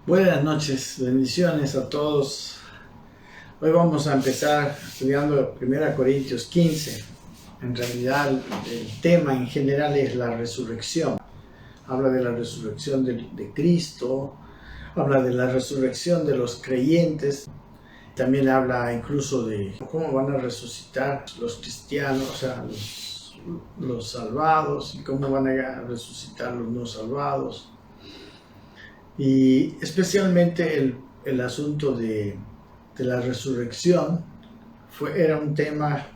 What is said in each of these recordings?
Buenas noches, bendiciones a todos. Hoy vamos a empezar estudiando 1 Corintios 15. En realidad el tema en general es la resurrección. Habla de la resurrección de Cristo, habla de la resurrección de los creyentes. También habla incluso de cómo van a resucitar los cristianos, o sea, los salvados, y cómo van a resucitar los no salvados. Y especialmente el asunto de la resurrección era un tema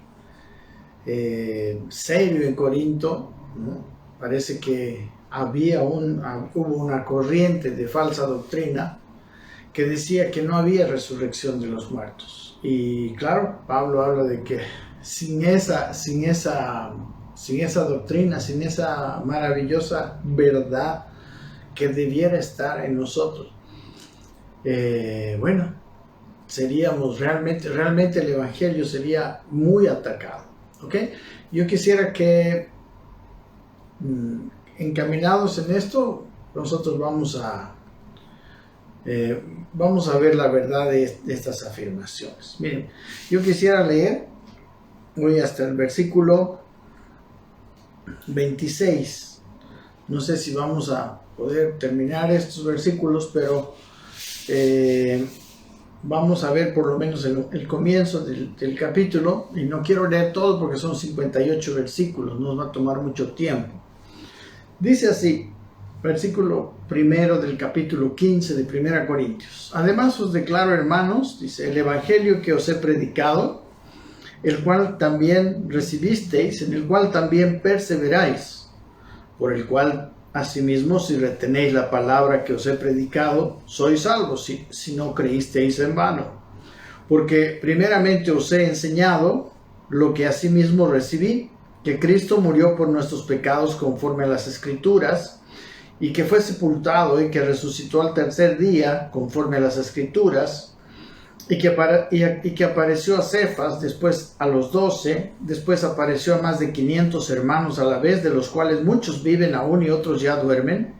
serio en Corinto, ¿no? Parece que hubo una corriente de falsa doctrina que decía que no había resurrección de los muertos. Y claro, Pablo habla de que sin esa doctrina, sin esa maravillosa verdad que debiera estar en nosotros, seríamos realmente el evangelio sería muy atacado, ¿ok? Yo quisiera que encaminados en esto, nosotros vamos a ver la verdad de estas afirmaciones. Miren, yo quisiera leer, voy hasta el versículo 26. No sé si vamos a poder terminar estos versículos, pero vamos a ver por lo menos el comienzo del capítulo, y no quiero leer todo porque son 58 versículos, nos va a tomar mucho tiempo. Dice así, versículo primero del capítulo 15 de 1 Corintios. Además os declaro, hermanos, dice, el evangelio que os he predicado, el cual también recibisteis, en el cual también perseveráis, por el cual asimismo, si retenéis la palabra que os he predicado, sois salvos, si no creísteis en vano. Porque primeramente os he enseñado lo que asimismo recibí, que Cristo murió por nuestros pecados conforme a las Escrituras, y que fue sepultado y que resucitó al tercer día conforme a las Escrituras, y que apareció a Cefas, después a los 12, después apareció a más de 500 hermanos a la vez, de los cuales muchos viven aún y otros ya duermen.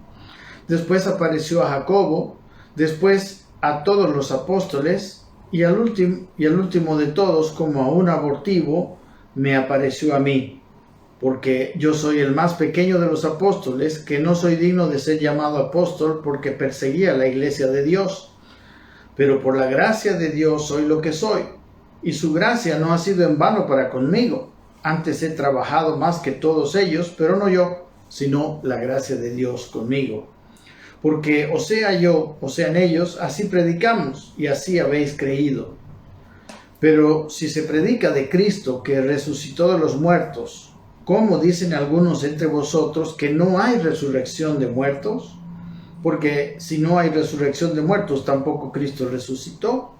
Después apareció a Jacobo, después a todos los apóstoles, y al último de todos, como a un abortivo, me apareció a mí, porque yo soy el más pequeño de los apóstoles, que no soy digno de ser llamado apóstol, porque perseguía la iglesia de Dios. Pero por la gracia de Dios soy lo que soy, y su gracia no ha sido en vano para conmigo. Antes he trabajado más que todos ellos, pero no yo, sino la gracia de Dios conmigo. Porque o sea yo, o sean ellos, así predicamos, y así habéis creído. Pero si se predica de Cristo, que resucitó de los muertos, ¿cómo dicen algunos entre vosotros que no hay resurrección de muertos? Porque si no hay resurrección de muertos, tampoco Cristo resucitó.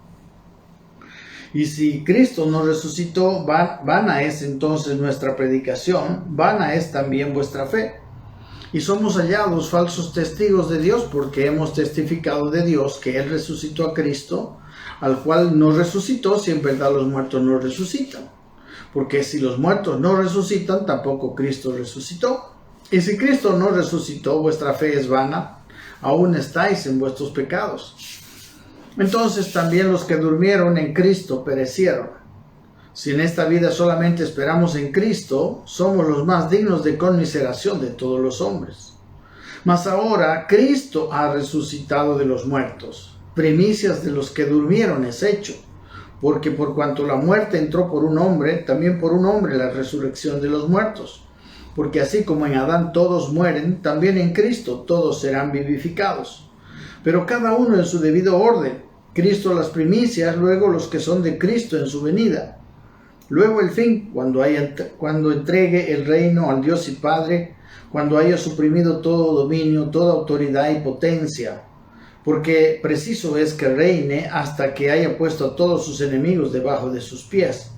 Y si Cristo no resucitó, vana es entonces nuestra predicación, vana es también vuestra fe. Y somos hallados falsos testigos de Dios, porque hemos testificado de Dios que Él resucitó a Cristo, al cual no resucitó si en verdad los muertos no resucitan. Porque si los muertos no resucitan, tampoco Cristo resucitó. Y si Cristo no resucitó, vuestra fe es vana, aún estáis en vuestros pecados. Entonces también los que durmieron en Cristo perecieron. Si en esta vida solamente esperamos en Cristo, somos los más dignos de conmiseración de todos los hombres. Mas ahora Cristo ha resucitado de los muertos, primicias de los que durmieron es hecho, porque por cuanto la muerte entró por un hombre, también por un hombre la resurrección de los muertos. Porque así como en Adán todos mueren, también en Cristo todos serán vivificados. Pero cada uno en su debido orden. Cristo las primicias, luego los que son de Cristo en su venida. Luego el fin, cuando entregue el reino al Dios y Padre, cuando haya suprimido todo dominio, toda autoridad y potencia. Porque preciso es que reine hasta que haya puesto a todos sus enemigos debajo de sus pies.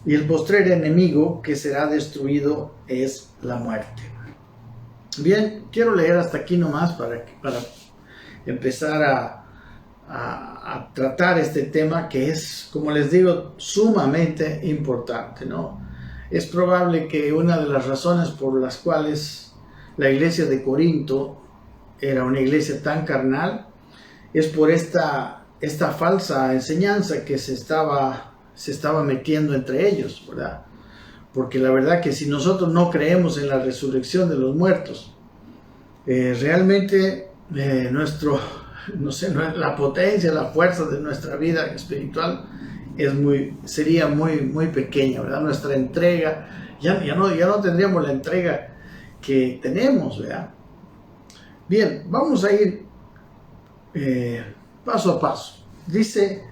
Y el postrer enemigo que será destruido es la muerte. Bien, quiero leer hasta aquí nomás para empezar a tratar este tema que es, como les digo, sumamente importante, ¿no? Es probable que una de las razones por las cuales la iglesia de Corinto era una iglesia tan carnal es por esta falsa enseñanza que se estaba metiendo entre ellos, ¿verdad? Porque la verdad que si nosotros no creemos en la resurrección de los muertos, realmente la potencia, la fuerza de nuestra vida espiritual sería muy pequeña, ¿verdad? Nuestra entrega, ya no tendríamos la entrega que tenemos, ¿verdad? Bien, vamos a ir paso a paso. Dice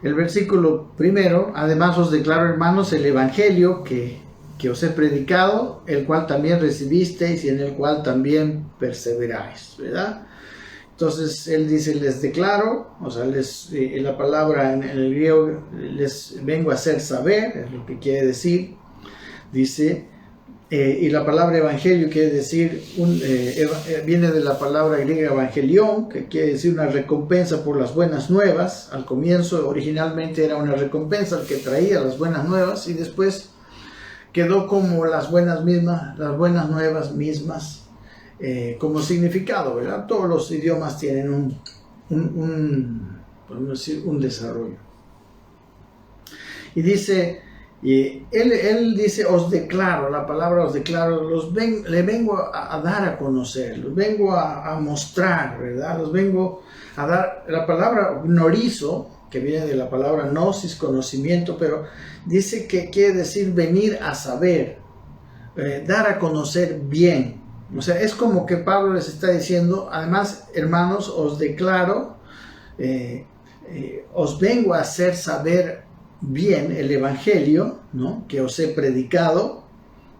el versículo primero: además os declaro, hermanos, el evangelio que os he predicado, el cual también recibisteis y en el cual también perseveráis, ¿verdad? Entonces él dice, les declaro, o sea, la palabra en el griego, les vengo a hacer saber, es lo que quiere decir. Dice, y la palabra evangelio quiere decir, viene de la palabra griega evangelion, que quiere decir una recompensa por las buenas nuevas. Al comienzo originalmente era una recompensa al que traía las buenas nuevas, y después quedó como las buenas nuevas mismas, como significado, ¿verdad? Todos los idiomas tienen podemos decir, un desarrollo. Y dice, él dice, os declaro, la palabra os declaro, le vengo a dar a conocer, los vengo a mostrar, ¿verdad? Los vengo a dar, la palabra gnorizo, que viene de la palabra gnosis, conocimiento, pero dice que quiere decir venir a saber, dar a conocer bien. O sea, es como que Pablo les está diciendo, además, hermanos, os declaro, os vengo a hacer saber bien el evangelio, ¿no?, que os he predicado,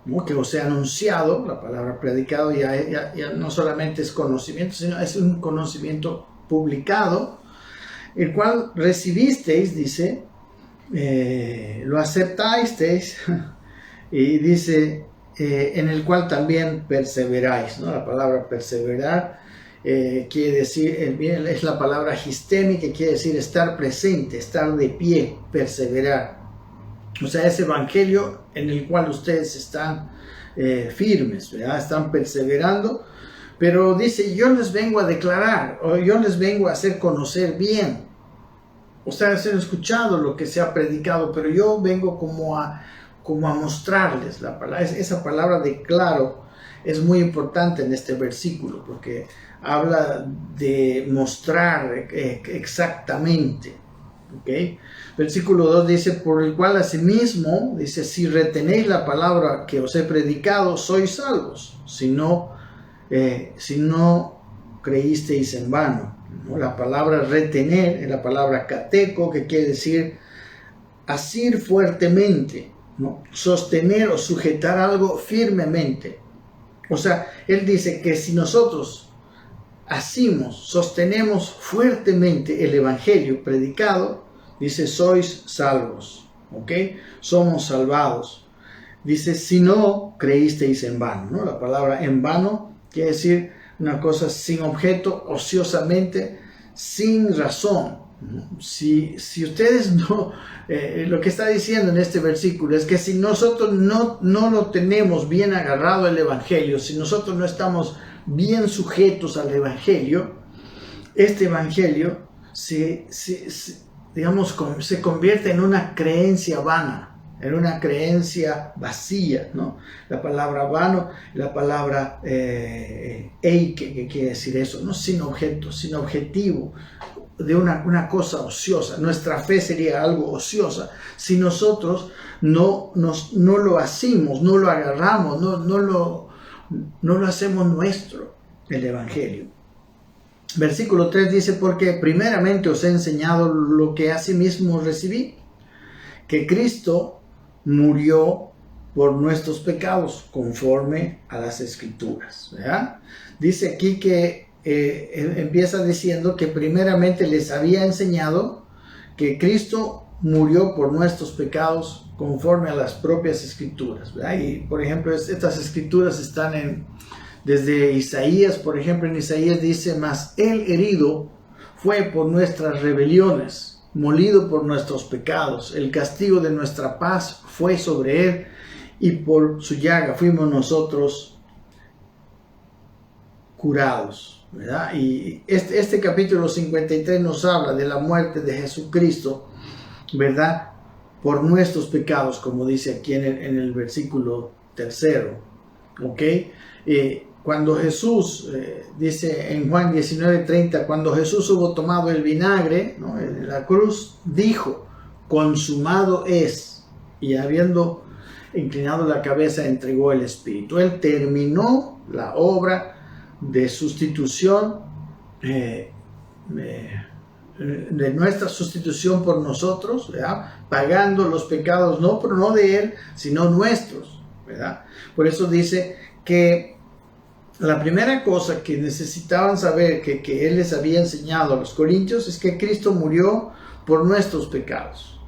¿no?, que os he anunciado. La palabra predicado ya no solamente es conocimiento, sino es un conocimiento publicado, el cual recibisteis, dice, lo aceptasteis, y dice, en el cual también perseveráis, ¿no? La palabra perseverar quiere decir, es la palabra histemi, que quiere decir estar presente, estar de pie, perseverar. O sea, ese evangelio en el cual ustedes están firmes, ¿verdad? Están perseverando, pero dice, yo les vengo a declarar, o yo les vengo a hacer conocer bien. Ustedes han escuchado lo que se ha predicado, pero yo vengo como a mostrarles la palabra. Esa palabra declaro es muy importante en este versículo, porque habla de mostrar exactamente. ¿Okay? Versículo 2 dice, por el cual asimismo, dice, si retenéis la palabra que os he predicado, sois salvos, si no creísteis en vano. ¿No? La palabra retener es la palabra kateco, que quiere decir asir fuertemente, ¿no? Sostener o sujetar algo firmemente. O sea, él dice que si nosotros sostenemos fuertemente el evangelio predicado, dice, sois salvos, ¿ok? Somos salvados. Dice, si no creísteis en vano, ¿no? La palabra en vano quiere decir una cosa sin objeto, ociosamente, sin razón. Si ustedes no, lo que está diciendo en este versículo es que si nosotros no lo tenemos bien agarrado el evangelio, si nosotros no estamos bien sujetos al evangelio, este evangelio se convierte en una creencia vana, en una creencia vacía, ¿no? La palabra vano, la palabra eike, que quiere decir eso, ¿no? Sin objeto, sin objetivo, de una cosa ociosa. Nuestra fe sería algo ociosa si nosotros no lo hacemos, no lo agarramos, no lo hacemos nuestro, el evangelio. Versículo 3 dice, porque primeramente os he enseñado lo que asimismo recibí, que Cristo murió por nuestros pecados conforme a las Escrituras, ¿verdad? Dice aquí que empieza diciendo que primeramente les había enseñado que Cristo murió por nuestros pecados conforme a las propias Escrituras, ¿verdad? Y por ejemplo, estas Escrituras están desde Isaías. Por ejemplo, en Isaías dice, mas él herido fue por nuestras rebeliones, molido por nuestros pecados, el castigo de nuestra paz fue sobre él, y por su llaga fuimos nosotros curados. ¿verdad? Y este capítulo 53 nos habla de la muerte de Jesucristo, ¿verdad? Por nuestros pecados, como dice aquí en el versículo 3, ¿ok? Cuando Jesús, dice en Juan 19:30, cuando Jesús hubo tomado el vinagre, ¿no?, en la cruz, dijo, consumado es, y habiendo inclinado la cabeza, entregó el Espíritu. Él terminó la obra de sustitución, de nuestra sustitución por nosotros, ¿verdad?, pagando los pecados no de Él, sino nuestros, ¿verdad? Por eso dice que la primera cosa que necesitaban saber, que Él les había enseñado a los corintios, es que Cristo murió por nuestros pecados.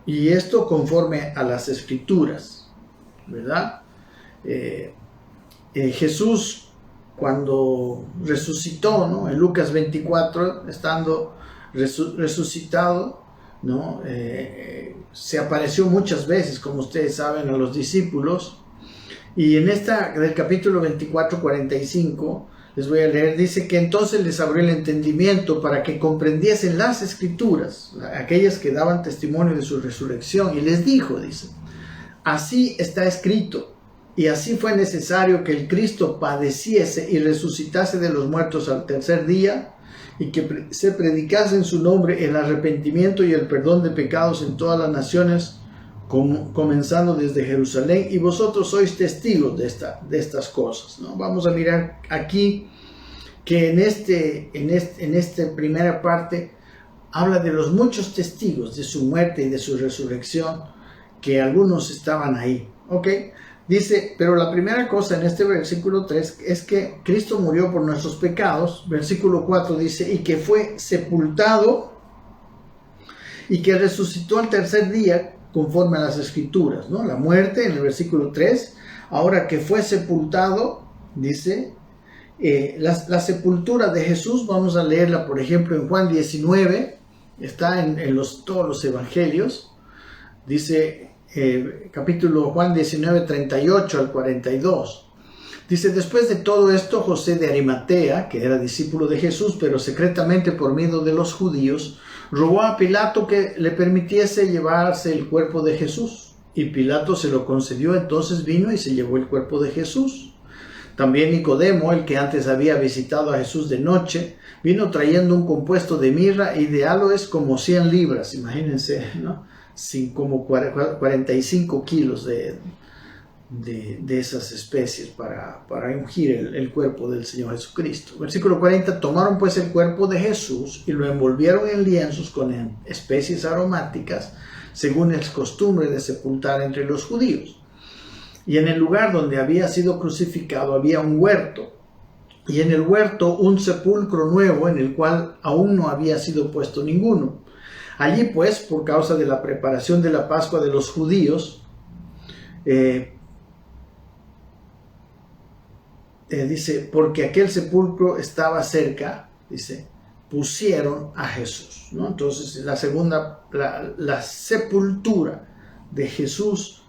Y esto conforme a las Escrituras, ¿verdad? Jesús, cuando resucitó, ¿no?, en Lucas 24, estando resucitado, ¿no?, se apareció muchas veces, como ustedes saben, a los discípulos. Y en del capítulo 24, 45, les voy a leer, dice que entonces les abrió el entendimiento para que comprendiesen las Escrituras, aquellas que daban testimonio de su resurrección, y les dijo, dice, así está escrito, y así fue necesario que el Cristo padeciese y resucitase de los muertos al tercer día, y que se predicase en su nombre el arrepentimiento y el perdón de pecados en todas las naciones, comenzando desde Jerusalén, y vosotros sois testigos de estas cosas, ¿no? Vamos a mirar aquí que en esta primera parte habla de los muchos testigos de su muerte y de su resurrección, que algunos estaban ahí, ¿ok? Dice, pero la primera cosa en este versículo 3 es que Cristo murió por nuestros pecados. Versículo 4 dice, y que fue sepultado y que resucitó al tercer día, conforme a las Escrituras, ¿no? La muerte en el versículo 3, ahora que fue sepultado, dice, la sepultura de Jesús, vamos a leerla por ejemplo en Juan 19, está en todos los evangelios, dice capítulo Juan 19, 38 al 42, dice, después de todo esto, José de Arimatea, que era discípulo de Jesús, pero secretamente por miedo de los judíos, rogó a Pilato que le permitiese llevarse el cuerpo de Jesús, y Pilato se lo concedió. Entonces vino y se llevó el cuerpo de Jesús. También Nicodemo, el que antes había visitado a Jesús de noche, vino trayendo un compuesto de mirra y de áloes como 100 libras, imagínense, ¿no? Como 45 kilos de esas especies para ungir el cuerpo del Señor Jesucristo. Versículo 40, tomaron pues el cuerpo de Jesús y lo envolvieron en lienzos con especies aromáticas, según es costumbre de sepultar entre los judíos. Y en el lugar donde había sido crucificado había un huerto, y en el huerto un sepulcro nuevo en el cual aún no había sido puesto ninguno. Allí pues, por causa de la preparación de la Pascua de los judíos, dice, porque aquel sepulcro estaba cerca, dice, pusieron a Jesús, ¿no? Entonces la sepultura de Jesús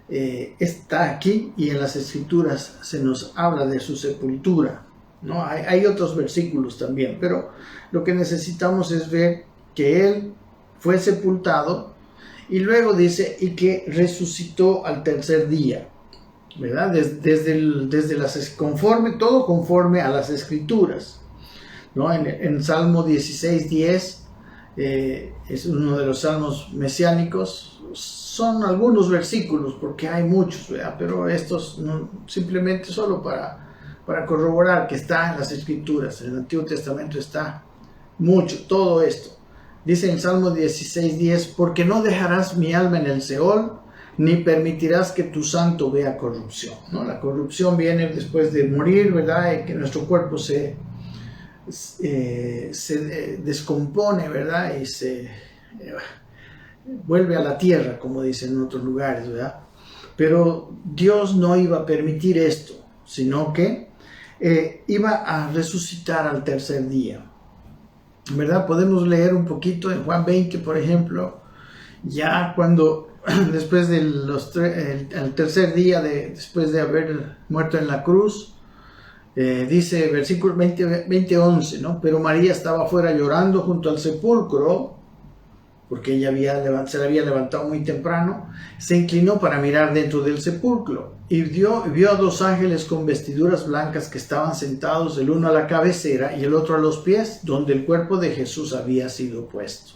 está aquí, y en las Escrituras se nos habla de su sepultura, ¿no? Hay otros versículos también, pero lo que necesitamos es ver que Él fue sepultado, y luego dice, y que resucitó al tercer día, ¿verdad? Todo conforme a las Escrituras, ¿no? En Salmo 16:10, es uno de los salmos mesiánicos. Son algunos versículos, porque hay muchos, ¿verdad? Pero estos simplemente solo para corroborar que está en las Escrituras. En el Antiguo Testamento está mucho, todo esto. Dice en Salmo 16:10, porque no dejarás mi alma en el Seol, ni permitirás que tu santo vea corrupción, ¿no? La corrupción viene después de morir, ¿verdad? Y que nuestro cuerpo se descompone, ¿verdad? Y se vuelve a la tierra, como dicen en otros lugares, ¿verdad? Pero Dios no iba a permitir esto, sino que iba a resucitar al tercer día, ¿verdad? Podemos leer un poquito en Juan 20, por ejemplo, ya cuando después del el tercer día después de haber muerto en la cruz, Dice versículo 20:11, ¿no? Pero María estaba afuera llorando junto al sepulcro, porque ella se la había levantado muy temprano. Se inclinó para mirar dentro del sepulcro y vio a dos ángeles con vestiduras blancas que estaban sentados, el uno a la cabecera y el otro a los pies, donde el cuerpo de Jesús había sido puesto.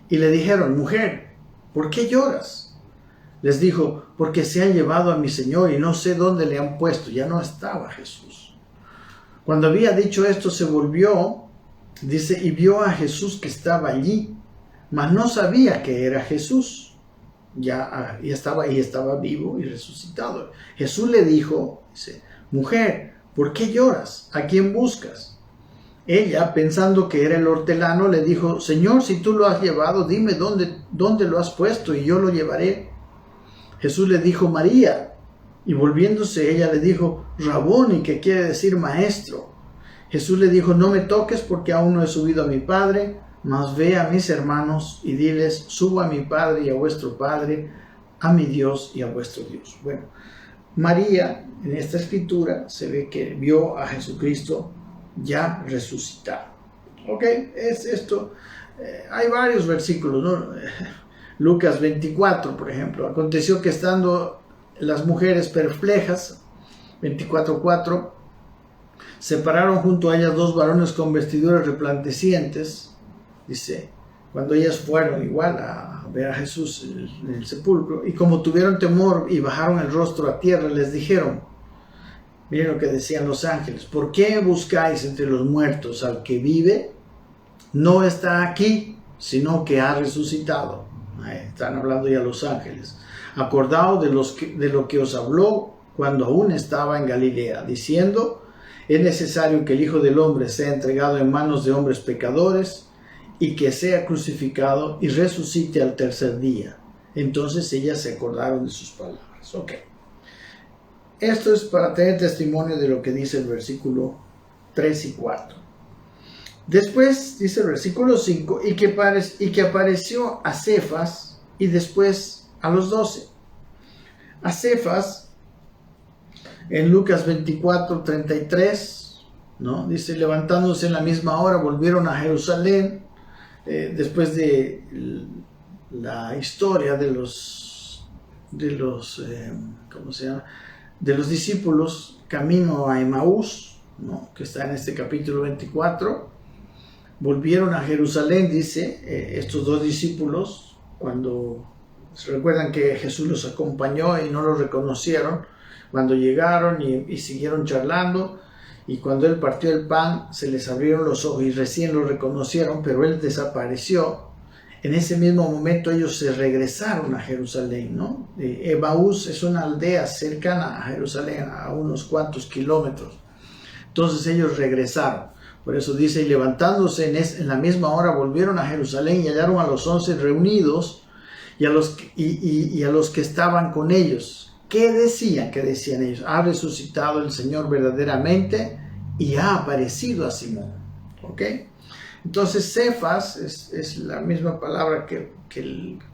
Y le dijeron: mujer, ¿por qué lloras? Les dijo: porque se ha llevado a mi Señor y no sé dónde le han puesto. Ya no estaba Jesús. Cuando había dicho esto, se volvió, dice, y vio a Jesús que estaba allí, mas no sabía que era Jesús. Ya estaba vivo y resucitado. Jesús le dijo, dice: mujer, ¿por qué lloras? ¿A quién buscas? Ella, pensando que era el hortelano, le dijo: Señor, si tú lo has llevado, dime dónde lo has puesto y yo lo llevaré. Jesús le dijo: María. Y volviéndose ella le dijo: Raboni, que quiere decir maestro. Jesús le dijo: no me toques, porque aún no he subido a mi Padre, mas ve a mis hermanos y diles: subo a mi Padre y a vuestro Padre, a mi Dios y a vuestro Dios. Bueno, María en esta escritura se ve que vio a Jesucristo ya resucitado. Ok, es esto. Hay varios versículos, ¿no? Lucas 24, por ejemplo. Aconteció que estando las mujeres perplejas, 24:4, se pararon junto a ellas dos varones con vestiduras resplandecientes. Dice, cuando ellas fueron igual a ver a Jesús en el sepulcro, y como tuvieron temor y bajaron el rostro a tierra, les dijeron, miren lo que decían los ángeles: ¿por qué buscáis entre los muertos al que vive? No está aquí, sino que ha resucitado. Están hablando ya los ángeles. Acordaos de lo que os habló cuando aún estaba en Galilea, diciendo: es necesario que el Hijo del Hombre sea entregado en manos de hombres pecadores y que sea crucificado y resucite al tercer día. Entonces ellas se acordaron de sus palabras. Ok. Esto es para tener testimonio de lo que dice el versículo 3 y 4. Después dice el versículo 5, y que apareció a Cefas y después a los 12. A Cefas, en Lucas 24:33, ¿no? Dice: levantándose en la misma hora, volvieron a Jerusalén, después de la historia de los ¿cómo se llama? De los discípulos camino a Emaús, ¿no? Que está en este capítulo 24. Volvieron a Jerusalén, dice, estos dos discípulos, cuando se recuerdan que Jesús los acompañó y no los reconocieron, cuando llegaron y siguieron charlando, y cuando él partió el pan, se les abrieron los ojos y recién lo reconocieron, pero él desapareció. En ese mismo momento ellos se regresaron a Jerusalén, ¿no? Emaús es una aldea cercana a Jerusalén, a unos cuantos kilómetros. Entonces ellos regresaron. Por eso dice: y levantándose en la misma hora volvieron a Jerusalén y hallaron a los 11 reunidos y a los que estaban con ellos. ¿Qué decían? ¿Qué decían ellos? Ha resucitado el Señor verdaderamente y ha aparecido a Simón. ¿Ok? Entonces Cefas es la misma palabra que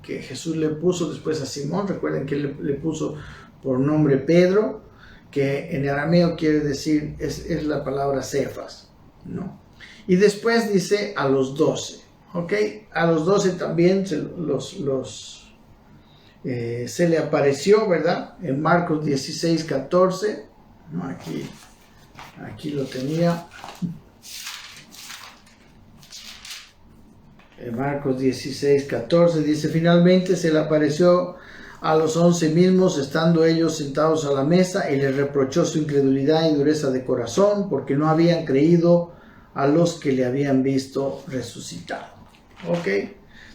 Jesús le puso después a Simón. Recuerden que le puso por nombre Pedro, que en arameo quiere decir, es la palabra Cefas, ¿no? Y después dice a los 12, ¿ok? A los 12 también se le apareció, ¿verdad? En Marcos 16:14, ¿no? Aquí lo tenía. En Marcos 16:14 dice: finalmente se le apareció a los 11 mismos, estando ellos sentados a la mesa, y les reprochó su incredulidad y dureza de corazón, porque no habían creído a los que le habían visto resucitado. ¿Ok?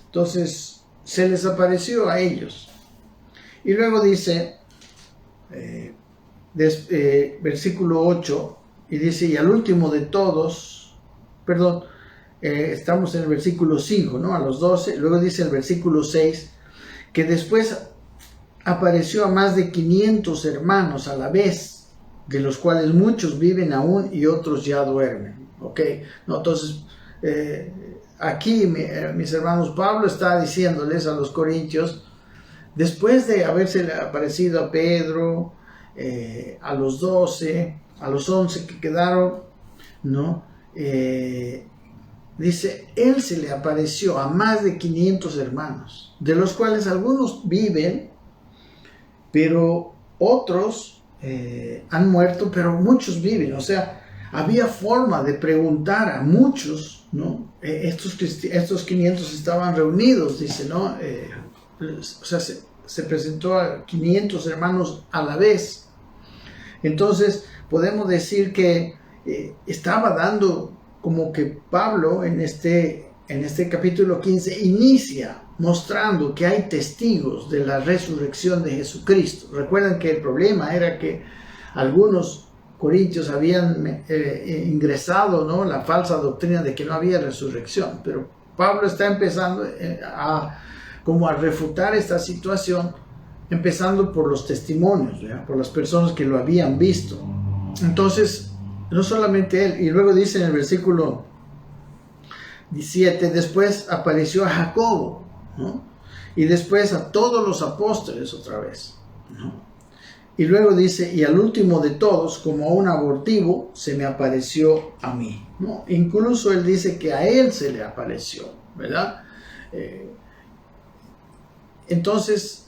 Entonces, se les apareció a ellos. Y luego dice, versículo 8, y dice: y al último de todos, estamos en el versículo 5, ¿no? A los 12, luego dice el versículo 6, que después apareció a más de 500 hermanos a la vez, de los cuales muchos viven aún y otros ya duermen. ¿Ok? ¿No? Entonces, aquí mis hermanos, Pablo está diciéndoles a los corintios, después de haberse aparecido a Pedro, a los 12, a los 11 que quedaron, ¿no? Dice, él se le apareció a más de 500 hermanos, de los cuales algunos viven, pero otros han muerto, pero muchos viven. O sea, había forma de preguntar a muchos, ¿no? Estos 500 estaban reunidos, dice, ¿no? O sea, se presentó a 500 hermanos a la vez. Entonces, podemos decir que estaba dando como que Pablo en este capítulo 15 inicia mostrando que hay testigos de la resurrección de Jesucristo. Recuerden que el problema era que algunos corintios habían ingresado, ¿no?, la falsa doctrina de que no había resurrección, pero Pablo está empezando a refutar esta situación, empezando por los testimonios, ¿verdad?, por las personas que lo habían visto. Entonces, no solamente él, y luego dice en el versículo 17, después apareció a Jacobo, ¿no?, y después a todos los apóstoles otra vez, ¿no? Y luego dice, y al último de todos, como a un abortivo, se me apareció a mí, ¿no? Incluso él dice que a él se le apareció, ¿verdad? Entonces,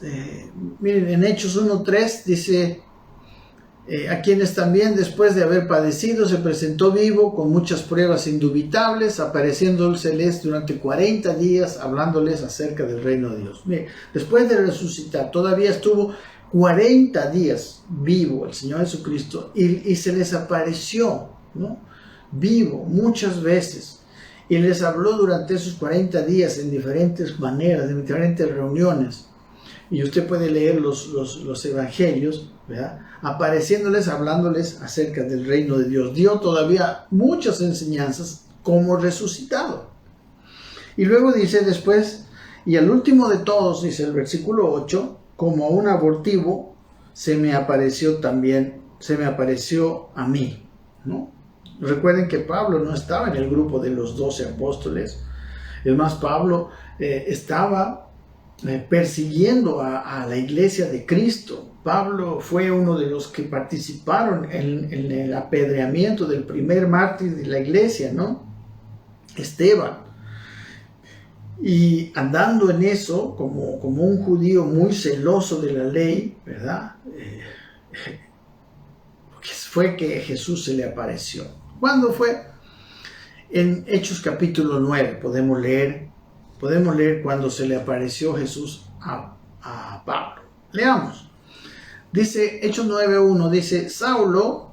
miren, en Hechos 1:3 dice, a quienes también después de haber padecido se presentó vivo con muchas pruebas indubitables, apareciéndoles durante 40 días, hablándoles acerca del reino de Dios. Miren, después de resucitar, todavía estuvo 40 días vivo el Señor Jesucristo y se les apareció, ¿no?, vivo muchas veces, y les habló durante esos 40 días en diferentes maneras, en diferentes reuniones. Y usted puede leer los evangelios, ¿verdad?, apareciéndoles, hablándoles acerca del reino de Dios. Dio todavía muchas enseñanzas como resucitado. Y luego dice después, y al último de todos, dice el versículo 8, como a un abortivo se me apareció a mí, ¿no? Recuerden que Pablo no estaba en el grupo de los 12 apóstoles. Es más, Pablo estaba persiguiendo a la iglesia de Cristo. Pablo fue uno de los que participaron en el apedreamiento del primer mártir de la iglesia, ¿no?, Esteban. Y andando en eso, como un judío muy celoso de la ley, ¿verdad?, fue que Jesús se le apareció. ¿Cuándo fue? En Hechos capítulo 9 podemos leer cuando se le apareció Jesús a Pablo. Leamos. Dice, Hechos 9:1, dice, Saulo,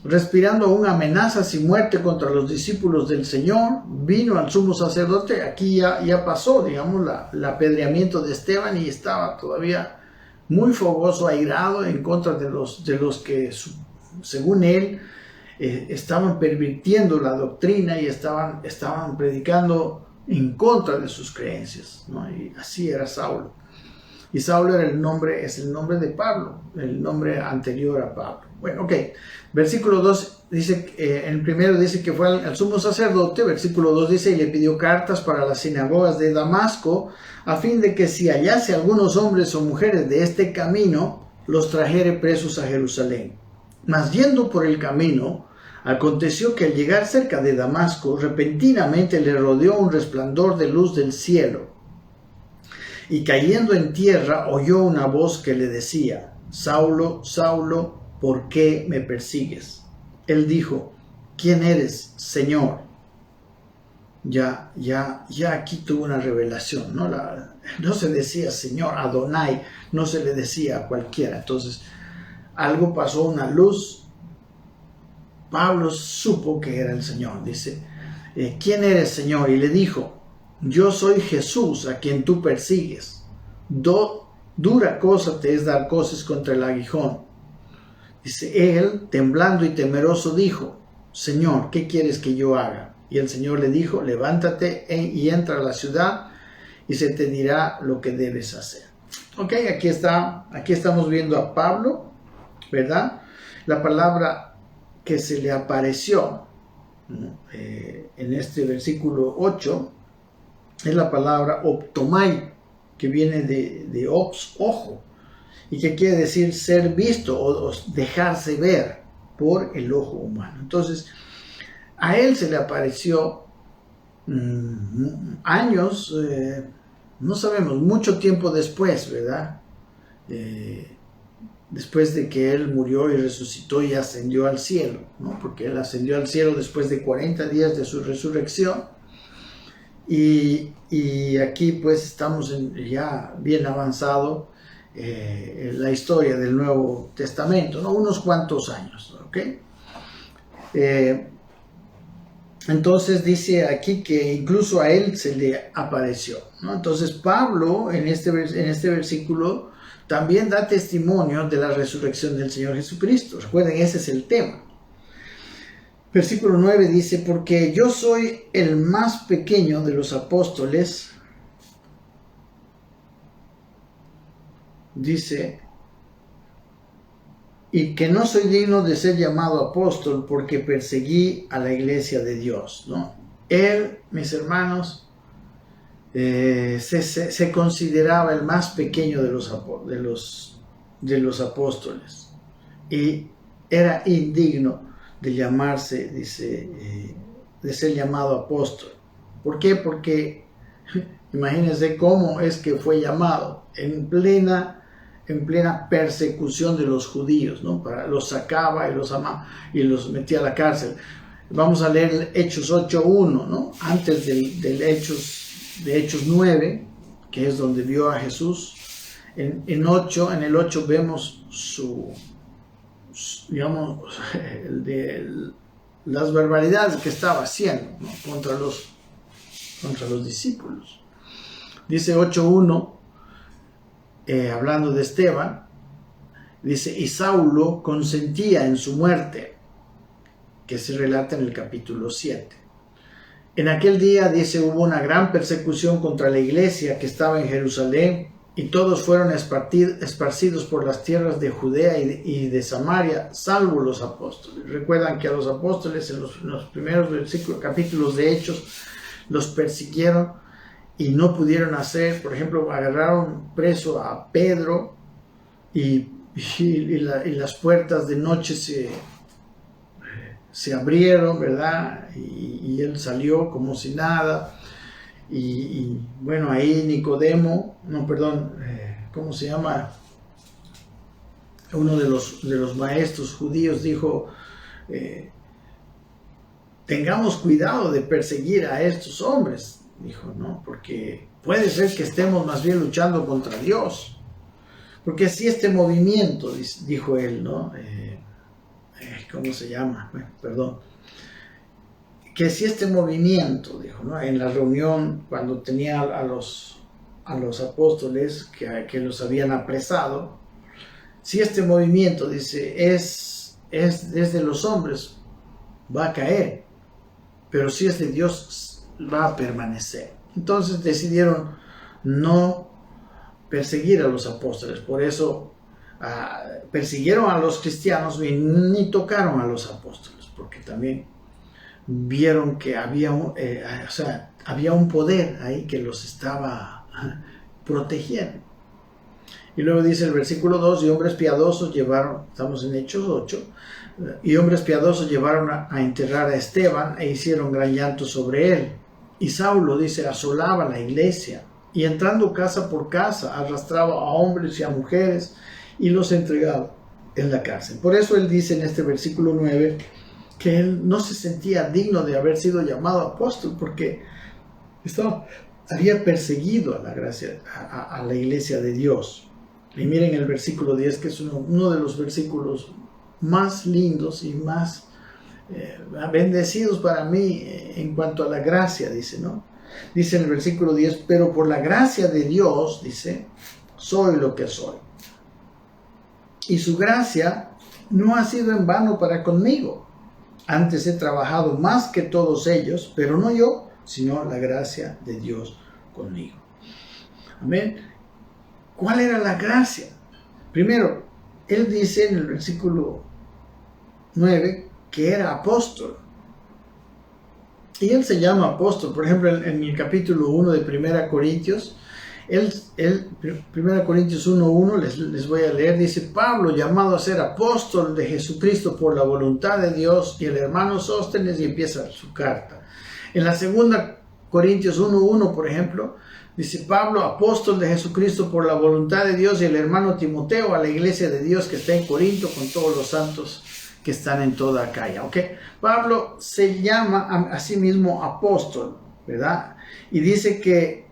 respirando aún amenazas y muerte contra los discípulos del Señor, vino al sumo sacerdote. Aquí ya pasó, digamos, el apedreamiento de Esteban, y estaba todavía muy fogoso, airado en contra de los que, según él, estaban pervirtiendo la doctrina y estaban predicando en contra de sus creencias, ¿no? Y así era Saulo. Y Saulo es el nombre de Pablo, el nombre anterior a Pablo. Bueno, ok. Versículo 2 dice, el primero dice que fue al sumo sacerdote. Versículo 2 dice, y le pidió cartas para las sinagogas de Damasco, a fin de que si hallase algunos hombres o mujeres de este camino, los trajere presos a Jerusalén. Mas yendo por el camino, aconteció que al llegar cerca de Damasco, repentinamente le rodeó un resplandor de luz del cielo. Y cayendo en tierra, oyó una voz que le decía, Saulo, Saulo, ¿por qué me persigues? Él dijo, ¿quién eres, Señor? Ya aquí tuvo una revelación, ¿no? No se decía Señor, Adonai, no se le decía a cualquiera. Entonces, algo pasó, una luz. Pablo supo que era el Señor. Dice, ¿quién eres, Señor? Y le dijo, yo soy Jesús a quien tú persigues. Dura cosa te es dar coces contra el aguijón. Dice, él, temblando y temeroso, dijo, Señor, ¿qué quieres que yo haga? Y el Señor le dijo, levántate y entra a la ciudad y se te dirá lo que debes hacer. Ok, aquí estamos viendo a Pablo, ¿verdad? La palabra que se le apareció, ¿no?, en este versículo 8, es la palabra optomai, que viene de ops, ojo, y que quiere decir ser visto o dejarse ver. por el ojo humano. Entonces, a él se le apareció años, no sabemos, mucho tiempo después, ¿verdad? Después de que él murió y resucitó y ascendió al cielo, ¿no? Porque él ascendió al cielo después de 40 días de su resurrección. Y aquí pues estamos ya bien avanzado en la historia del Nuevo Testamento, ¿no? Unos cuantos años, ¿ok? Entonces dice aquí que incluso a él se le apareció, ¿no? Entonces Pablo en este versículo también da testimonio de la resurrección del Señor Jesucristo. Recuerden, ese es el tema. Versículo 9 dice, porque yo soy el más pequeño de los apóstoles, dice, y que no soy digno de ser llamado apóstol porque perseguí a la iglesia de Dios, ¿no? Él, mis hermanos, se consideraba el más pequeño de los apóstoles y era indigno de llamarse, dice, de ser llamado apóstol. ¿Por qué? Porque imagínense cómo es que fue llamado en plena persecución de los judíos, ¿no? Los sacaba y los amaba y los metía a la cárcel. Vamos a leer Hechos 8.1, ¿no? Antes de Hechos 9, que es donde vio a Jesús. En el 8 vemos digamos, las barbaridades que estaba haciendo, ¿no? contra los discípulos. Dice 8.1, hablando de Esteban, dice, y Saulo consentía en su muerte, que se relata en el capítulo 7. En aquel día, dice, hubo una gran persecución contra la iglesia que estaba en Jerusalén, y todos fueron esparcidos por las tierras de Judea y de Samaria, salvo los apóstoles. Recuerdan que a los apóstoles en los primeros capítulos de Hechos los persiguieron y no pudieron hacer, por ejemplo, agarraron preso a Pedro y las puertas de noche se abrieron, ¿verdad? Y él salió como si nada. Y bueno, ahí Nicodemo, ¿cómo se llama? Uno de los maestros judíos dijo, tengamos cuidado de perseguir a estos hombres, dijo, ¿no? Porque puede ser que estemos más bien luchando contra Dios. Porque si este movimiento, dijo él, ¿no? ¿Cómo se llama? Bueno, perdón. Que si este movimiento, dijo, ¿no? En la reunión, cuando tenía a los apóstoles que los habían apresado, si este movimiento, dice, es desde los hombres, va a caer, pero si es de Dios, va a permanecer. Entonces decidieron no perseguir a los apóstoles, por eso persiguieron a los cristianos y ni tocaron a los apóstoles, porque también vieron que había un poder ahí que los estaba protegiendo. Y luego dice el versículo 2, y hombres piadosos llevaron, estamos en Hechos 8, y hombres piadosos llevaron a enterrar a Esteban e hicieron gran llanto sobre él. Y Saulo, dice, asolaba la iglesia y entrando casa por casa arrastraba a hombres y a mujeres y los entregaba en la cárcel. Por eso él dice en este versículo 9 que él no se sentía digno de haber sido llamado apóstol porque había perseguido a la gracia, a la iglesia de Dios. Y miren el versículo 10, que es uno de los versículos más lindos y más bendecidos para mí en cuanto a la gracia, dice, ¿no? Dice en el versículo 10, pero por la gracia de Dios, dice, soy lo que soy. Y su gracia no ha sido en vano para conmigo. Antes he trabajado más que todos ellos, pero no yo, sino la gracia de Dios conmigo. Amén. ¿Cuál era la gracia? Primero, él dice en el versículo 9 que era apóstol. Y él se llama apóstol. Por ejemplo, en el capítulo 1 de 1 Corintios, 1 Corintios 1:1, les voy a leer, dice: Pablo, llamado a ser apóstol de Jesucristo por la voluntad de Dios, y el hermano Sóstenes, y empieza su carta. En la 2 Corintios 1:1, por ejemplo, dice: Pablo, apóstol de Jesucristo por la voluntad de Dios, y el hermano Timoteo, a la iglesia de Dios que está en Corinto, con todos los santos que están en toda Acaya. ¿Ok? Pablo se llama a sí mismo apóstol, ¿verdad? Y dice que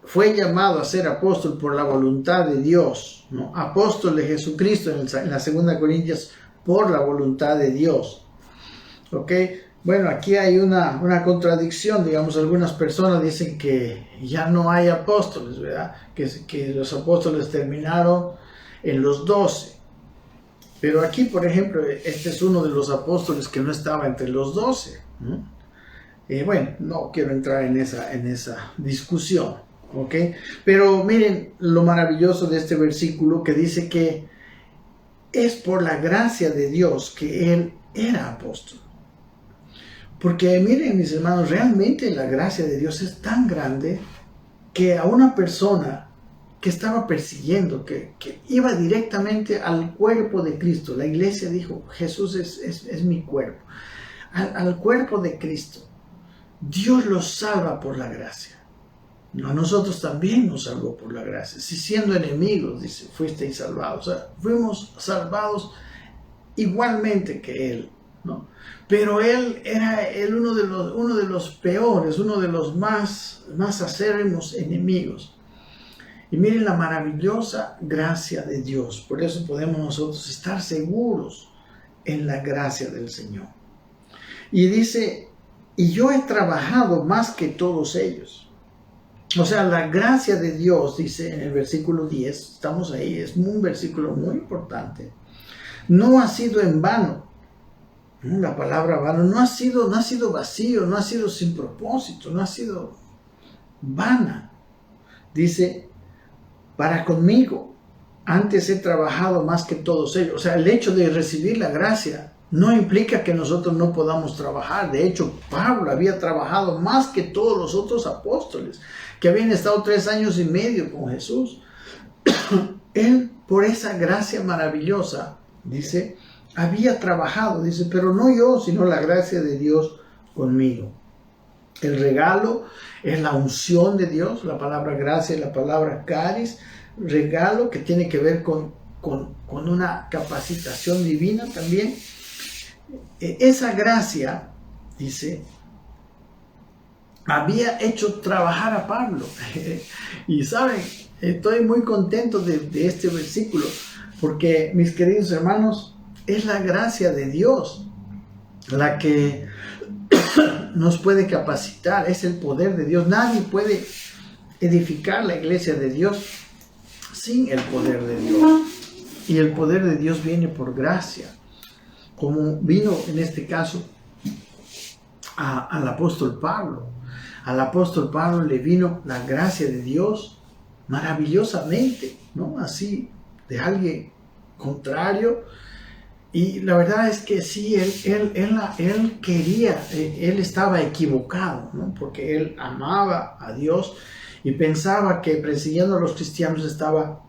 fue llamado a ser apóstol por la voluntad de Dios, ¿no? Apóstol de Jesucristo en la 2 Corintios por la voluntad de Dios. ¿Ok? Bueno, aquí hay una contradicción, digamos. Algunas personas dicen que ya no hay apóstoles, ¿verdad? Que los apóstoles terminaron en los 12. Pero aquí, por ejemplo, este es uno de los apóstoles que no estaba entre los 12, ¿no? Bueno, no quiero entrar en esa discusión, ¿ok? Pero miren lo maravilloso de este versículo, que dice que es por la gracia de Dios que él era apóstol. Porque miren, mis hermanos, realmente la gracia de Dios es tan grande que a una persona que estaba persiguiendo, que iba directamente al cuerpo de Cristo, la iglesia dijo: Jesús es mi cuerpo, al cuerpo de Cristo, Dios los salva por la gracia. A nosotros también nos salvó por la gracia. Si siendo enemigos, dice, fuisteis salvados. O sea, fuimos salvados igualmente que Él, ¿no? Pero Él era uno de los peores, uno de los más acérrimos enemigos. Y miren la maravillosa gracia de Dios. Por eso podemos nosotros estar seguros en la gracia del Señor. Y dice: y yo he trabajado más que todos ellos. O sea, la gracia de Dios, dice en el versículo 10, estamos ahí, es un versículo muy importante. No ha sido en vano. La palabra vano no ha sido vacío, no ha sido sin propósito, no ha sido vana. Dice: para conmigo, antes he trabajado más que todos ellos. O sea, el hecho de recibir la gracia no implica que nosotros no podamos trabajar. De hecho, Pablo había trabajado más que todos los otros apóstoles, que habían estado 3 años y medio con Jesús. Él, por esa gracia maravillosa, dice, había trabajado, dice, pero no yo, sino la gracia de Dios conmigo. El regalo es la unción de Dios, la palabra gracia es la palabra caris, regalo que tiene que ver con una capacitación divina también. Esa gracia, dice, había hecho trabajar a Pablo. Y saben, estoy muy contento de este versículo, porque, mis queridos hermanos, es la gracia de Dios la que nos puede capacitar, es el poder de Dios. Nadie puede edificar la iglesia de Dios sin el poder de Dios. Y el poder de Dios viene por gracia, como vino en este caso al apóstol Pablo. Al apóstol Pablo le vino la gracia de Dios maravillosamente, ¿no? Así, de alguien contrario. Y la verdad es que sí, él quería, él estaba equivocado, ¿no? Porque él amaba a Dios y pensaba que persiguiendo a los cristianos estaba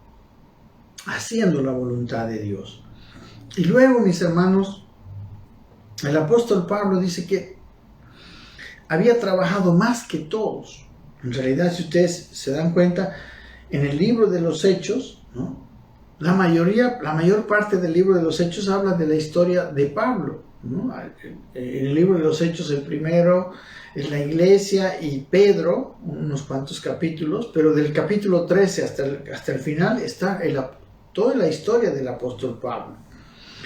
haciendo la voluntad de Dios. Y luego, mis hermanos, el apóstol Pablo dice que había trabajado más que todos. En realidad, si ustedes se dan cuenta, en el libro de los Hechos, ¿no? La mayor parte del libro de los Hechos habla de la historia de Pablo, ¿no? En el libro de los Hechos, el primero es la iglesia y Pedro, unos cuantos capítulos, pero del capítulo 13 hasta el final está toda la historia del apóstol Pablo.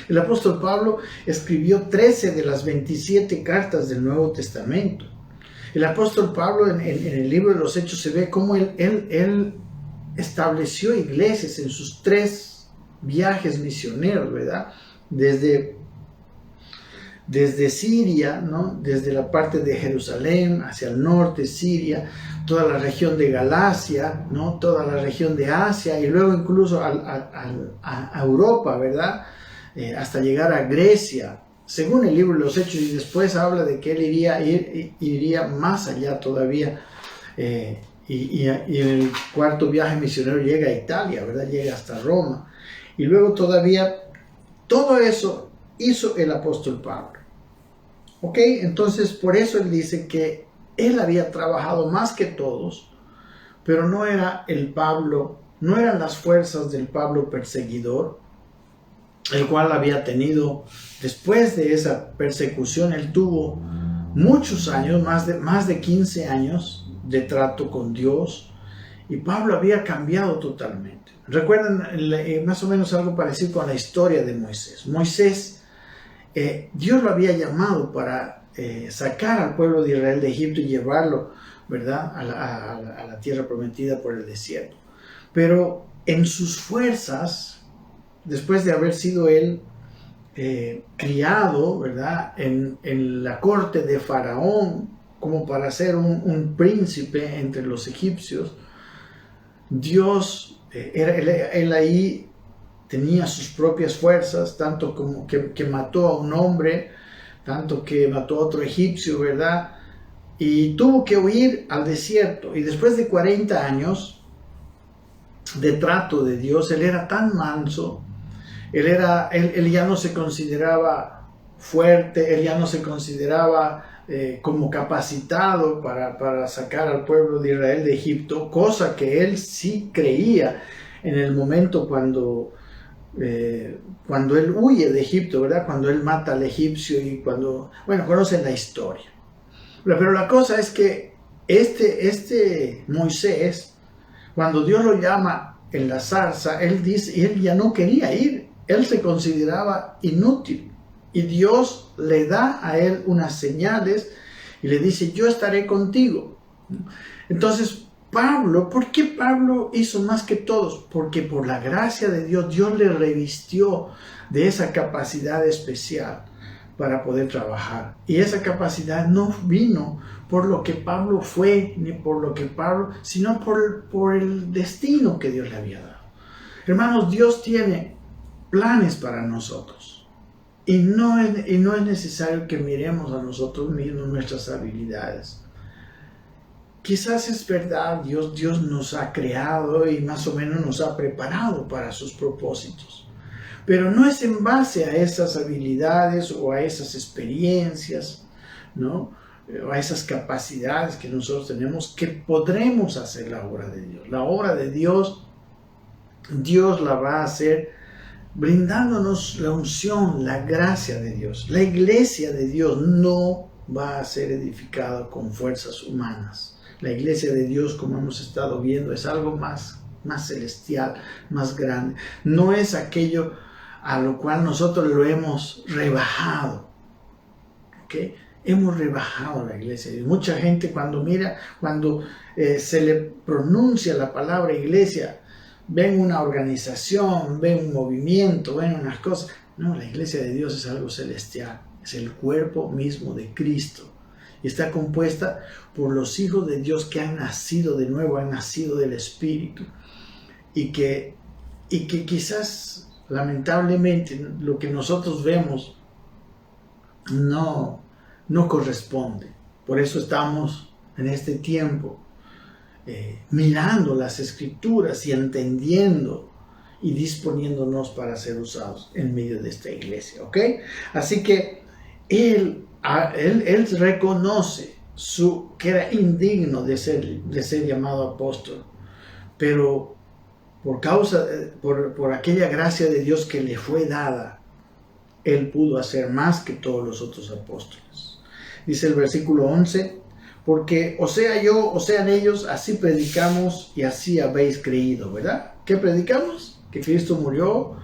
El apóstol Pablo escribió 13 de las 27 cartas del Nuevo Testamento. El apóstol Pablo en el libro de los Hechos se ve cómo él estableció iglesias en sus 3 viajes misioneros, ¿verdad? Desde Siria, ¿no? Desde la parte de Jerusalén hacia el norte, Siria, toda la región de Galacia, ¿no? Toda la región de Asia, y luego incluso a Europa, ¿verdad? Hasta llegar a Grecia, según el libro de los Hechos, y después habla de que él iría más allá todavía, y en el cuarto viaje misionero llega a Italia, ¿verdad? Llega hasta Roma. Y luego todavía, todo eso hizo el apóstol Pablo. ¿Ok? Entonces, por eso él dice que él había trabajado más que todos, pero no era el Pablo, no eran las fuerzas del Pablo perseguidor, el cual había tenido, después de esa persecución, él tuvo muchos años, más de 15 años de trato con Dios, y Pablo había cambiado totalmente. Recuerdan más o menos algo parecido con la historia de Moisés. Moisés, Dios lo había llamado para sacar al pueblo de Israel de Egipto y llevarlo, ¿verdad?, a la tierra prometida por el desierto. Pero en sus fuerzas, después de haber sido él criado, ¿verdad?, en la corte de Faraón, como para ser un príncipe entre los egipcios, Dios, él ahí tenía sus propias fuerzas, tanto como que mató a un hombre, tanto que mató a otro egipcio, ¿verdad? Y tuvo que huir al desierto. Y después de 40 años de trato de Dios, él era tan manso, él ya no se consideraba fuerte, él ya no se consideraba como capacitado para sacar al pueblo de Israel de Egipto, cosa que él sí creía en el momento cuando él huye de Egipto, ¿verdad? Cuando él mata al egipcio y conocen la historia. Pero la cosa es que este Moisés, cuando Dios lo llama en la zarza, él dice, y él ya no quería ir, él se consideraba inútil. Y Dios le da a él unas señales y le dice, yo estaré contigo. Entonces, Pablo, ¿por qué Pablo hizo más que todos? Porque por la gracia de Dios, Dios le revistió de esa capacidad especial para poder trabajar. Y esa capacidad no vino por lo que Pablo fue, ni por lo que Pablo, sino por el destino que Dios le había dado. Hermanos, Dios tiene planes para nosotros. Y no es necesario que miremos a nosotros mismos nuestras habilidades. Quizás es verdad, Dios nos ha creado y más o menos nos ha preparado para sus propósitos. Pero no es en base a esas habilidades o a esas experiencias, ¿no?, o a esas capacidades que nosotros tenemos que podremos hacer la obra de Dios. La obra de Dios, Dios la va a hacer brindándonos la unción, la gracia de Dios. La iglesia de Dios no va a ser edificada con fuerzas humanas. La iglesia de Dios, como hemos estado viendo, es algo más celestial, más grande. No es aquello a lo cual nosotros lo hemos rebajado. ¿Okay? Hemos rebajado la iglesia de Dios. Mucha gente cuando se le pronuncia la palabra iglesia, ven una organización, ven un movimiento, ven unas cosas. No, la iglesia de Dios es algo celestial. Es el cuerpo mismo de Cristo. Y está compuesta por los hijos de Dios que han nacido de nuevo, han nacido del Espíritu. Y que quizás, lamentablemente, lo que nosotros vemos no corresponde. Por eso estamos en este tiempo mirando las Escrituras y entendiendo y disponiéndonos para ser usados en medio de esta iglesia, ¿ok? Así que él reconoce que era indigno de ser llamado apóstol, pero por aquella gracia de Dios que le fue dada, él pudo hacer más que todos los otros apóstoles. Dice el versículo 11, porque o sea yo, o sean ellos, así predicamos y así habéis creído, ¿verdad? ¿Qué predicamos? Que Cristo murió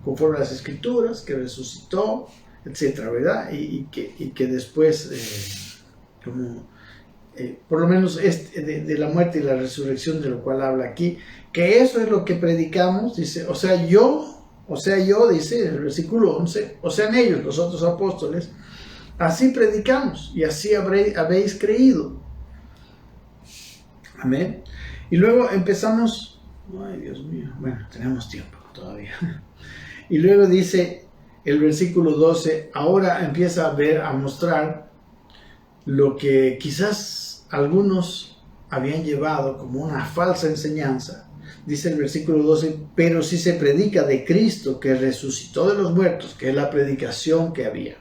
conforme a las Escrituras, que resucitó, etcétera, ¿verdad? Y que después, por lo menos de la muerte y la resurrección, de lo cual habla aquí, que eso es lo que predicamos, dice, o sea yo, dice en el versículo 11, o sean ellos, los otros apóstoles, así predicamos y así habéis creído. Amén. Y luego empezamos, ay Dios mío, bueno, tenemos tiempo todavía. Y luego dice el versículo 12, ahora empieza a mostrar lo que quizás algunos habían llevado como una falsa enseñanza. Dice el versículo 12, pero si se predica de Cristo que resucitó de los muertos, que es la predicación que había.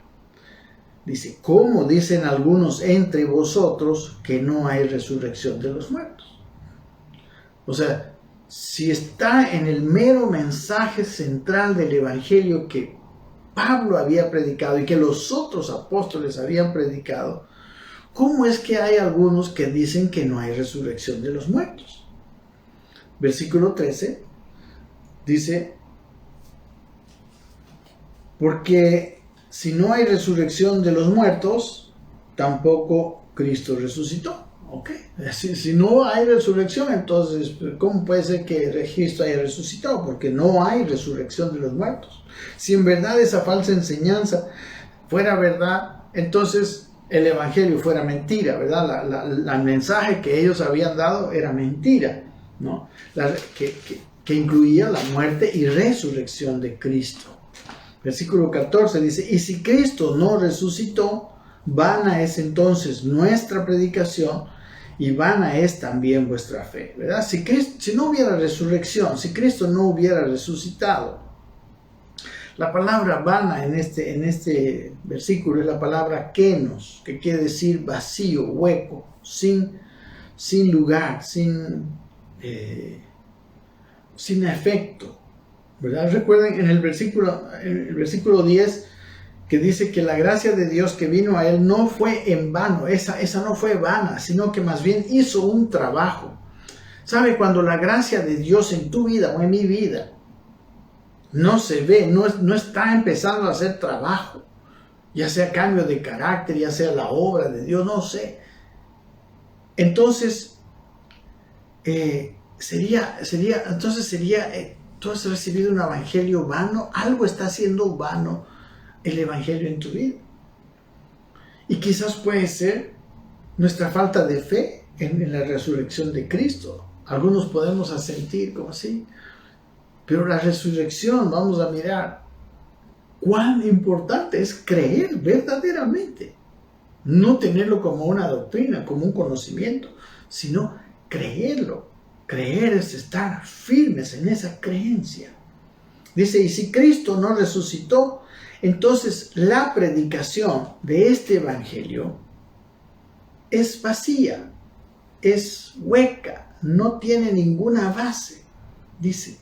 Dice, ¿cómo dicen algunos entre vosotros que no hay resurrección de los muertos? O sea, si está en el mero mensaje central del Evangelio que Pablo había predicado y que los otros apóstoles habían predicado, ¿cómo es que hay algunos que dicen que no hay resurrección de los muertos? Versículo 13 dice, porque si no hay resurrección de los muertos, tampoco Cristo resucitó. ¿Ok? Si no hay resurrección, entonces, ¿cómo puede ser que Cristo haya resucitado? Porque no hay resurrección de los muertos. Si en verdad esa falsa enseñanza fuera verdad, entonces el Evangelio fuera mentira, ¿verdad? El mensaje que ellos habían dado era mentira, ¿no? Que incluía la muerte y resurrección de Cristo. Versículo 14 dice, y si Cristo no resucitó, vana es entonces nuestra predicación y vana es también vuestra fe, ¿verdad? Si no hubiera resurrección, si Cristo no hubiera resucitado, la palabra vana en este versículo es la palabra kenos, que quiere decir vacío, hueco, sin lugar, sin efecto, ¿verdad? Recuerden en el versículo 10 que dice que la gracia de Dios que vino a él no fue en vano, esa no fue vana, sino que más bien hizo un trabajo. ¿Sabe? Cuando la gracia de Dios en tu vida o en mi vida no se ve, no está empezando a hacer trabajo, ya sea cambio de carácter, ya sea la obra de Dios, no sé. Entonces, tú has recibido un evangelio vano, algo está haciendo vano el evangelio en tu vida. Y quizás puede ser nuestra falta de fe en la resurrección de Cristo. Algunos podemos asentir como así, pero la resurrección, vamos a mirar cuán importante es creer verdaderamente. No tenerlo como una doctrina, como un conocimiento, sino creerlo. Creer es estar firmes en esa creencia. Dice, y si Cristo no resucitó, entonces la predicación de este evangelio es vacía, es hueca, no tiene ninguna base. Dice,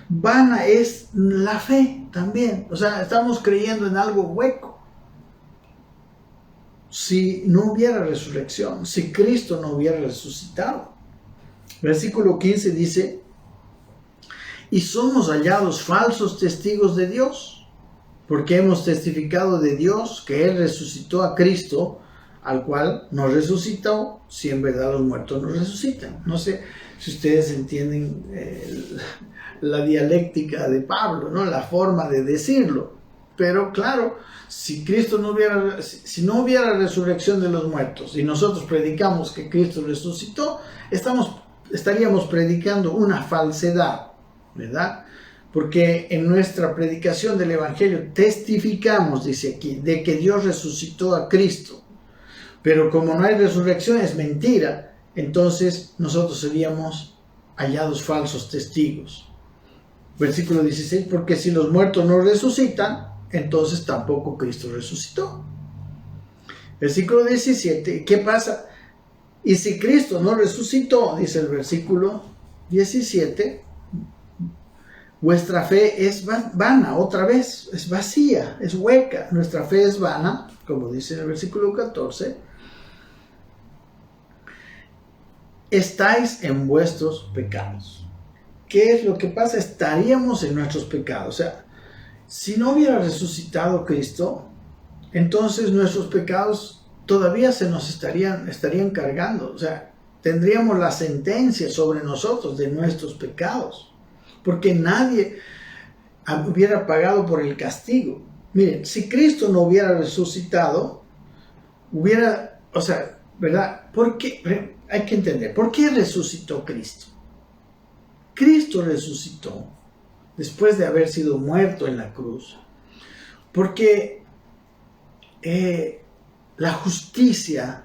vana es la fe también. O sea, estamos creyendo en algo hueco. Si no hubiera resurrección, si Cristo no hubiera resucitado. Versículo 15 dice, y somos hallados falsos testigos de Dios, porque hemos testificado de Dios que Él resucitó a Cristo, al cual no resucitó, si en verdad los muertos no resucitan. No sé si ustedes entienden la dialéctica de Pablo, ¿no? La forma de decirlo. Pero claro, si no hubiera resurrección de los muertos y nosotros predicamos que Cristo resucitó, estaríamos predicando una falsedad, ¿verdad? Porque en nuestra predicación del Evangelio testificamos, dice aquí, de que Dios resucitó a Cristo. Pero como no hay resurrección, es mentira. Entonces nosotros seríamos hallados falsos testigos. Versículo 16, porque si los muertos no resucitan, entonces tampoco Cristo resucitó. Versículo 17, ¿qué pasa? Y si Cristo no resucitó, dice el versículo 17, vuestra fe es vana, otra vez, es vacía, es hueca. Nuestra fe es vana, como dice en el versículo 14. Estáis en vuestros pecados. ¿Qué es lo que pasa? Estaríamos en nuestros pecados. O sea, si no hubiera resucitado Cristo, entonces nuestros pecados todavía se nos estarían cargando. O sea, tendríamos la sentencia sobre nosotros de nuestros pecados, porque nadie hubiera pagado por el castigo. Miren, si Cristo no hubiera resucitado, ¿verdad? ¿Por qué? Hay que entender, ¿por qué resucitó Cristo? Cristo resucitó después de haber sido muerto en la cruz, porque la justicia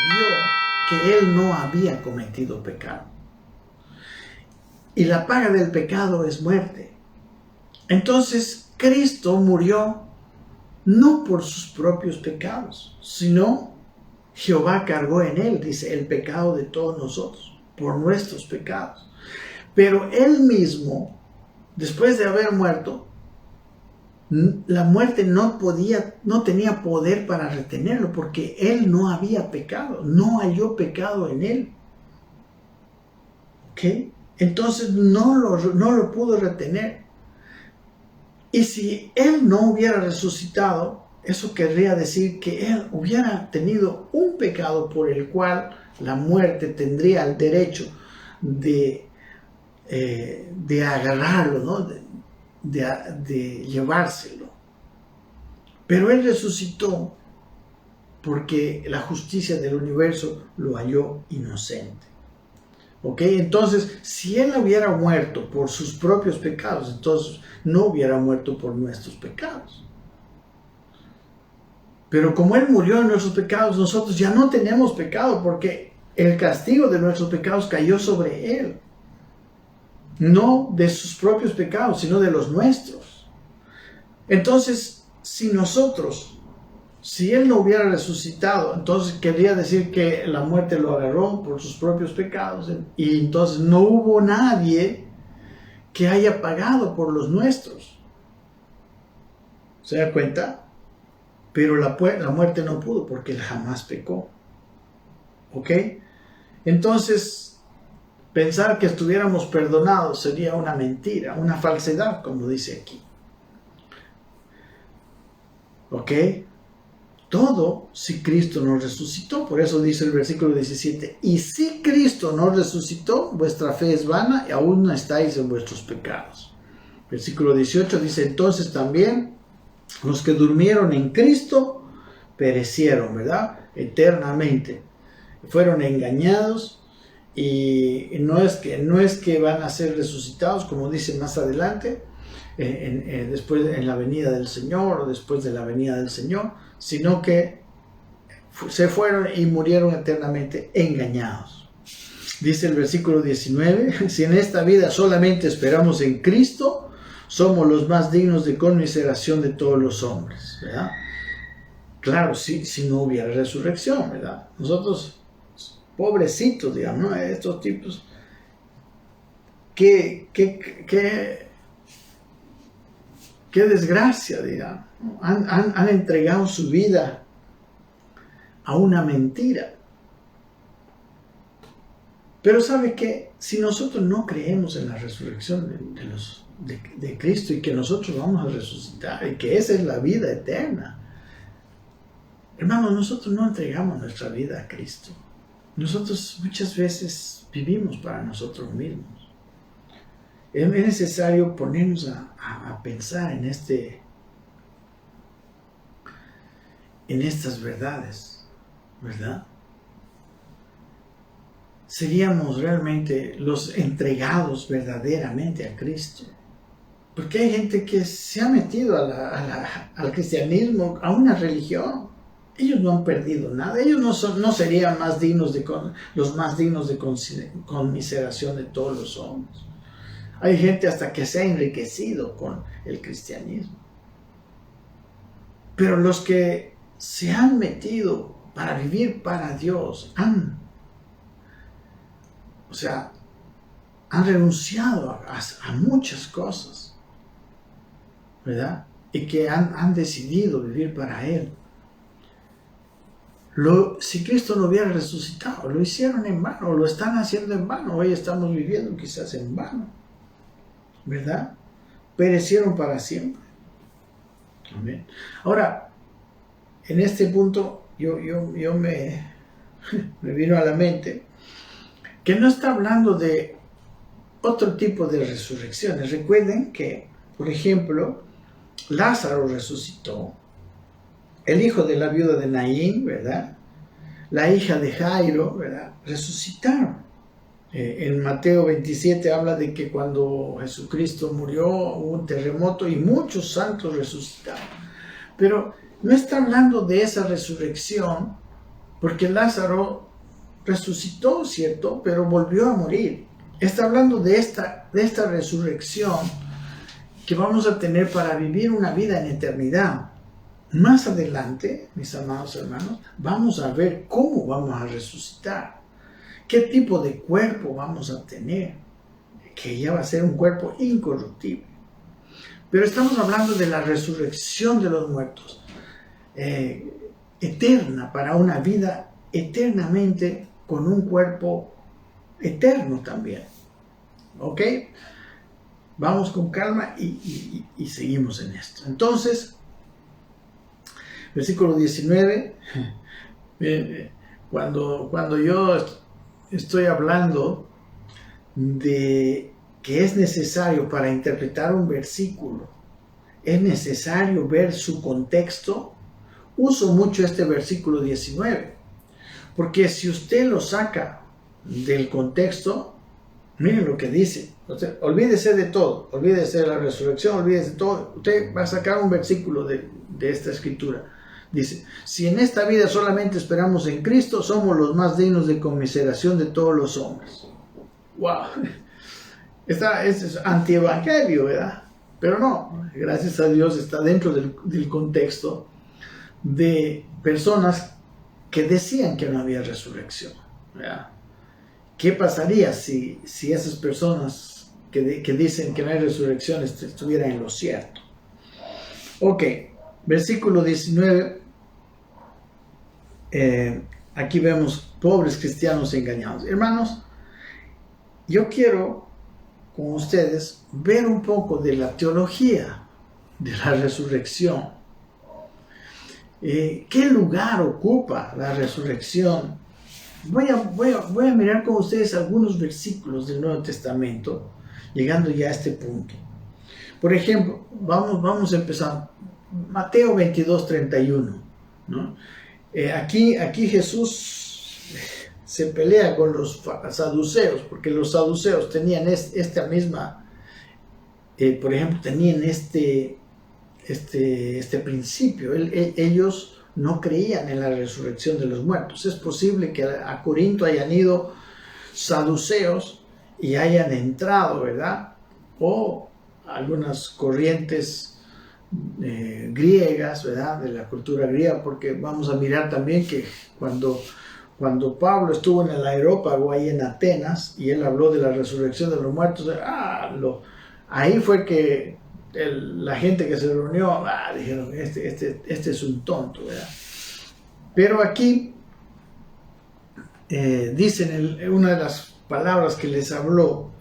vio que él no había cometido pecado. Y la paga del pecado es muerte. Entonces, Cristo murió no por sus propios pecados, sino Jehová cargó en él, dice, el pecado de todos nosotros, por nuestros pecados. Pero él mismo, después de haber muerto, la muerte no tenía poder para retenerlo, porque él no había pecado, no halló pecado en él. ¿Ok? Entonces no lo pudo retener. Y si él no hubiera resucitado, eso querría decir que él hubiera tenido un pecado por el cual la muerte tendría el derecho de agarrarlo, ¿no? de llevárselo. Pero él resucitó porque la justicia del universo lo halló inocente. ¿Ok? Entonces, si él hubiera muerto por sus propios pecados, entonces no hubiera muerto por nuestros pecados. Pero como él murió en nuestros pecados, nosotros ya no tenemos pecado, porque el castigo de nuestros pecados cayó sobre él. No de sus propios pecados, sino de los nuestros. Entonces, si él no hubiera resucitado, entonces querría decir que la muerte lo agarró por sus propios pecados, y entonces no hubo nadie que haya pagado por los nuestros. ¿Se da cuenta? Pero la muerte no pudo, porque él jamás pecó. ¿Ok? Entonces, pensar que estuviéramos perdonados sería una mentira, una falsedad, como dice aquí. ¿Ok? Todo si Cristo nos resucitó. Por eso dice el versículo 17, y si Cristo nos resucitó, vuestra fe es vana y aún no estáis en vuestros pecados. Versículo 18 dice, entonces también los que durmieron en Cristo perecieron, ¿verdad? Eternamente. Fueron engañados, y no es que van a ser resucitados, como dice más adelante, después en la venida del Señor o después de la venida del Señor, sino que se fueron y murieron eternamente engañados. Dice el versículo 19, si en esta vida solamente esperamos en Cristo, somos los más dignos de conmiseración de todos los hombres, ¿verdad? Claro, si no hubiera resurrección, ¿verdad? Nosotros, pobrecitos, digamos, ¿no? Estos tipos, qué desgracia, digamos. Han entregado su vida a una mentira. Pero ¿sabe qué? Si nosotros no creemos en la resurrección de Cristo, y que nosotros vamos a resucitar, y que esa es la vida eterna, hermanos, nosotros no entregamos nuestra vida a Cristo. Nosotros muchas veces vivimos para nosotros mismos. Es necesario ponernos a pensar en estas verdades, ¿verdad? Seríamos realmente los entregados verdaderamente a Cristo. Porque hay gente que se ha metido al cristianismo, a una religión. Ellos no han perdido nada. Ellos no serían los más dignos de conmiseración de todos los hombres. Hay gente hasta que se ha enriquecido con el cristianismo. Pero los que se han metido para vivir para Dios, han renunciado a muchas cosas, ¿verdad? Y que han decidido vivir para Él. Si Cristo no hubiera resucitado, lo hicieron en vano, lo están haciendo en vano. Hoy estamos viviendo quizás en vano, ¿verdad? Perecieron para siempre. Amén. Ahora, en este punto, yo me vino a la mente que no está hablando de otro tipo de resurrecciones. Recuerden que, por ejemplo, Lázaro resucitó, el hijo de la viuda de Naín, ¿verdad? La hija de Jairo, ¿verdad? Resucitaron. En Mateo 27 habla de que cuando Jesucristo murió hubo un terremoto y muchos santos resucitaron. Pero no está hablando de esa resurrección, porque Lázaro resucitó, ¿cierto? Pero volvió a morir. Está hablando de esta resurrección que vamos a tener para vivir una vida en eternidad. Más adelante, mis amados hermanos, vamos a ver cómo vamos a resucitar, qué tipo de cuerpo vamos a tener, que ya va a ser un cuerpo incorruptible. Pero estamos hablando de la resurrección de los muertos, eterna, para una vida eternamente con un cuerpo eterno también. ¿Ok? Vamos con calma y seguimos en esto. Entonces, versículo 19, cuando yo estoy hablando de que es necesario para interpretar un versículo, es necesario ver su contexto, uso mucho este versículo 19, porque si usted lo saca del contexto, miren lo que dice. Olvídese de todo, olvídese de la resurrección, olvídese de todo. Usted va a sacar un versículo de esta escritura. Dice, si en esta vida solamente esperamos en Cristo, somos los más dignos de conmiseración de todos los hombres. ¡Wow! Es antievangelio, ¿verdad? Pero no, gracias a Dios está dentro del contexto de personas que decían que no había resurrección, ¿verdad? ¿Qué pasaría si esas personas que dicen que no hay resurrección estuvieran en lo cierto? Ok, versículo 19. Aquí vemos pobres cristianos engañados. Hermanos, yo quiero con ustedes ver un poco de la teología de la resurrección. ¿Qué lugar ocupa la resurrección? Voy a mirar con ustedes algunos versículos del Nuevo Testamento, llegando ya a este punto. Por ejemplo, vamos a empezar. Mateo 22, 31, ¿no? Aquí Jesús se pelea con los saduceos, porque los saduceos tenían esta misma, por ejemplo, tenían este principio. Ellos no creían en la resurrección de los muertos. Es posible que a Corinto hayan ido saduceos y hayan entrado, ¿verdad? O algunas corrientes griegas, ¿verdad? De la cultura griega, porque vamos a mirar también que cuando Pablo estuvo en el Areópago ahí en Atenas y él habló de la resurrección de los muertos, ahí fue que la gente que se reunió, dijeron, este es un tonto, ¿verdad? Pero aquí dicen una de las palabras que les habló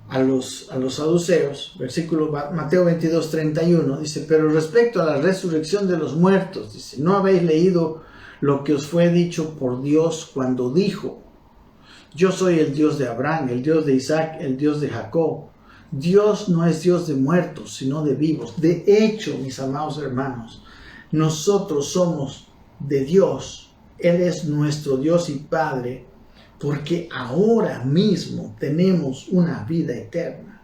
a los saduceos, versículo Mateo 22, 31, dice, pero respecto a la resurrección de los muertos, dice, ¿no habéis leído lo que os fue dicho por Dios cuando dijo, yo soy el Dios de Abraham, el Dios de Isaac, el Dios de Jacob? Dios no es Dios de muertos, sino de vivos. De hecho, mis amados hermanos, nosotros somos de Dios. Él es nuestro Dios y Padre, porque ahora mismo tenemos una vida eterna.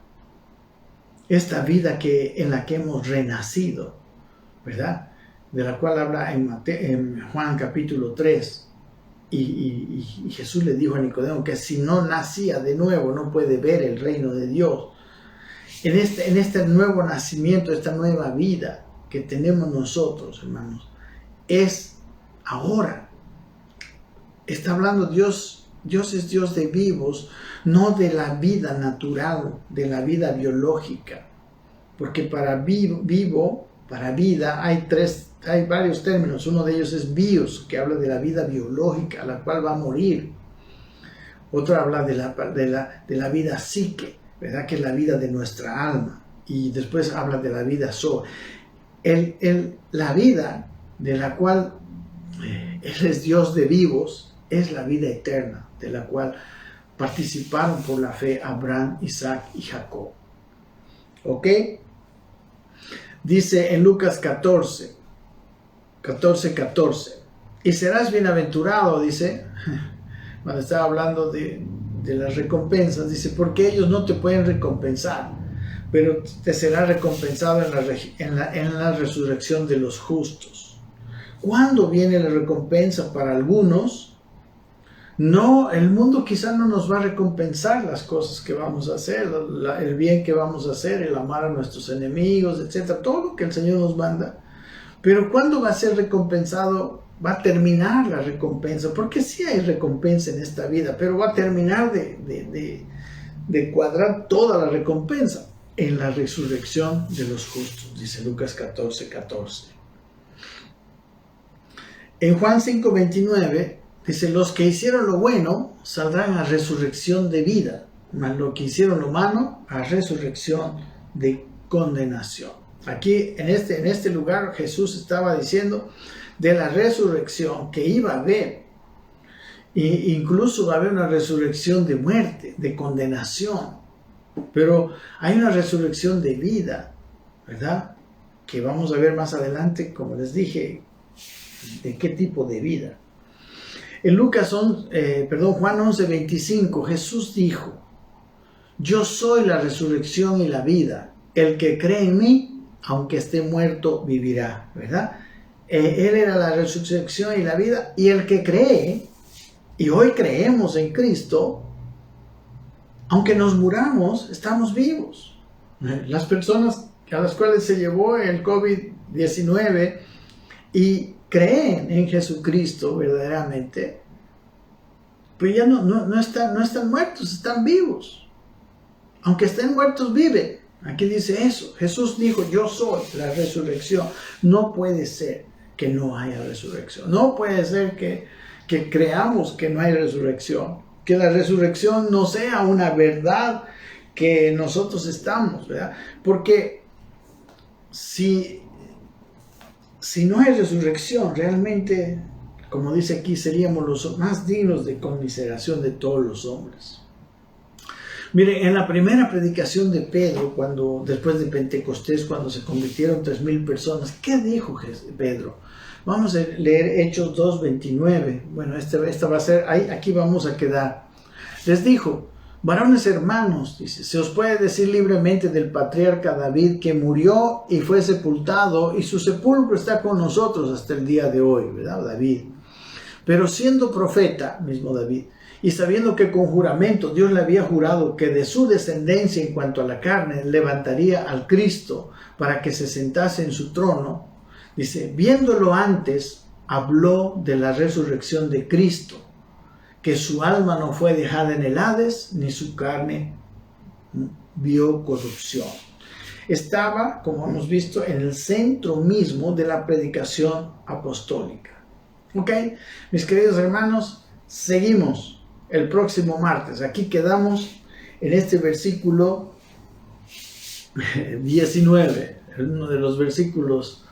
Esta vida en la que hemos renacido, ¿verdad? De la cual habla en Juan capítulo 3. Y Jesús le dijo a Nicodemo que si no nacía de nuevo no puede ver el reino de Dios. En este nuevo nacimiento, esta nueva vida que tenemos nosotros, hermanos, es ahora. Está hablando Dios es Dios de vivos, no de la vida natural, de la vida biológica. Porque para vida, hay varios términos. Uno de ellos es bios, que habla de la vida biológica, la cual va a morir. Otro habla de la vida psique, ¿verdad? Que es la vida de nuestra alma. Y después habla de la vida soul. La vida de la cual Él es Dios de vivos es la vida eterna, de la cual participaron por la fe Abraham, Isaac y Jacob. ¿Ok? Dice en Lucas 14, y serás bienaventurado, dice, cuando estaba hablando de las recompensas, dice, porque ellos no te pueden recompensar, pero te será recompensado en la resurrección de los justos. ¿Cuándo viene la recompensa para algunos? No, el mundo quizá no nos va a recompensar las cosas que vamos a hacer, el bien que vamos a hacer, el amar a nuestros enemigos, etcétera, todo lo que el Señor nos manda. Pero ¿cuándo va a ser recompensado? Va a terminar la recompensa, porque sí hay recompensa en esta vida, pero va a terminar de cuadrar toda la recompensa en la resurrección de los justos, dice Lucas 14:14. En Juan 5:29 dice: los que hicieron lo bueno saldrán a resurrección de vida, mas los que hicieron lo malo a resurrección de condenación. Aquí en este lugar Jesús estaba diciendo de la resurrección que iba a haber, e incluso va a haber una resurrección de muerte, de condenación, pero hay una resurrección de vida, ¿verdad? Que vamos a ver más adelante, como les dije, de qué tipo de vida. En Juan 11:25, Jesús dijo: yo soy la resurrección y la vida, el que cree en mí, aunque esté muerto, vivirá, ¿verdad? Él era la resurrección y la vida, y el que cree, y hoy creemos en Cristo, aunque nos muramos, estamos vivos. Las personas a las cuales se llevó el COVID-19 y creen en Jesucristo verdaderamente, pues ya no están muertos, están vivos. Aunque estén muertos, viven. Aquí dice eso. Jesús dijo: yo soy la resurrección. No puede ser que no haya resurrección. No puede ser que creamos que no hay resurrección. Que la resurrección no sea una verdad que nosotros estamos, ¿verdad? Porque si no hay resurrección, realmente, como dice aquí, seríamos los más dignos de conmiseración de todos los hombres. Mire, en la primera predicación de Pedro, después de Pentecostés, cuando se convirtieron 3,000 personas, ¿qué dijo Pedro? Vamos a leer Hechos 2:29. Bueno, esta va a ser, aquí vamos a quedar. Les dijo: varones hermanos, dice, se os puede decir libremente del patriarca David, que murió y fue sepultado, y su sepulcro está con nosotros hasta el día de hoy, ¿verdad? David. Pero siendo profeta, mismo David, y sabiendo que con juramento Dios le había jurado que de su descendencia en cuanto a la carne levantaría al Cristo para que se sentase en su trono, dice, viéndolo antes, habló de la resurrección de Cristo, que su alma no fue dejada en el Hades, ni su carne vio corrupción. Estaba, como hemos visto, en el centro mismo de la predicación apostólica. ¿Ok? Mis queridos hermanos, seguimos el próximo martes. Aquí quedamos en este versículo 19, uno de los versículos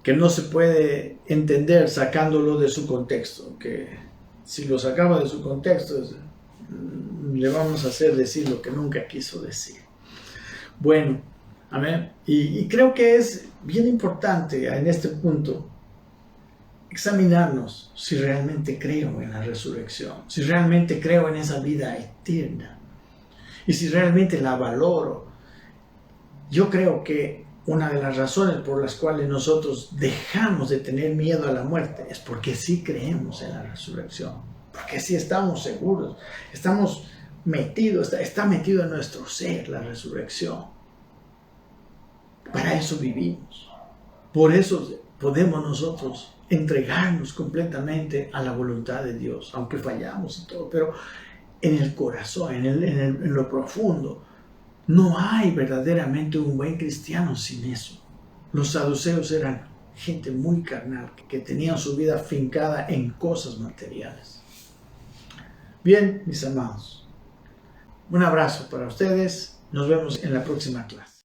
que no se puede entender sacándolo de su contexto, que si lo sacaba de su contexto le vamos a hacer decir lo que nunca quiso decir. Bueno, amén. Y creo que es bien importante en este punto examinarnos si realmente creo en la resurrección, si realmente creo en esa vida eterna y si realmente la valoro. Yo creo que una de las razones por las cuales nosotros dejamos de tener miedo a la muerte es porque sí creemos en la resurrección, porque sí estamos seguros, estamos metidos, está metido en nuestro ser la resurrección. Para eso vivimos, por eso podemos nosotros entregarnos completamente a la voluntad de Dios, aunque fallamos y todo, pero en el corazón, en lo profundo, no hay verdaderamente un buen cristiano sin eso. Los saduceos eran gente muy carnal, que tenían su vida fincada en cosas materiales. Bien, mis amados, un abrazo para ustedes, nos vemos en la próxima clase.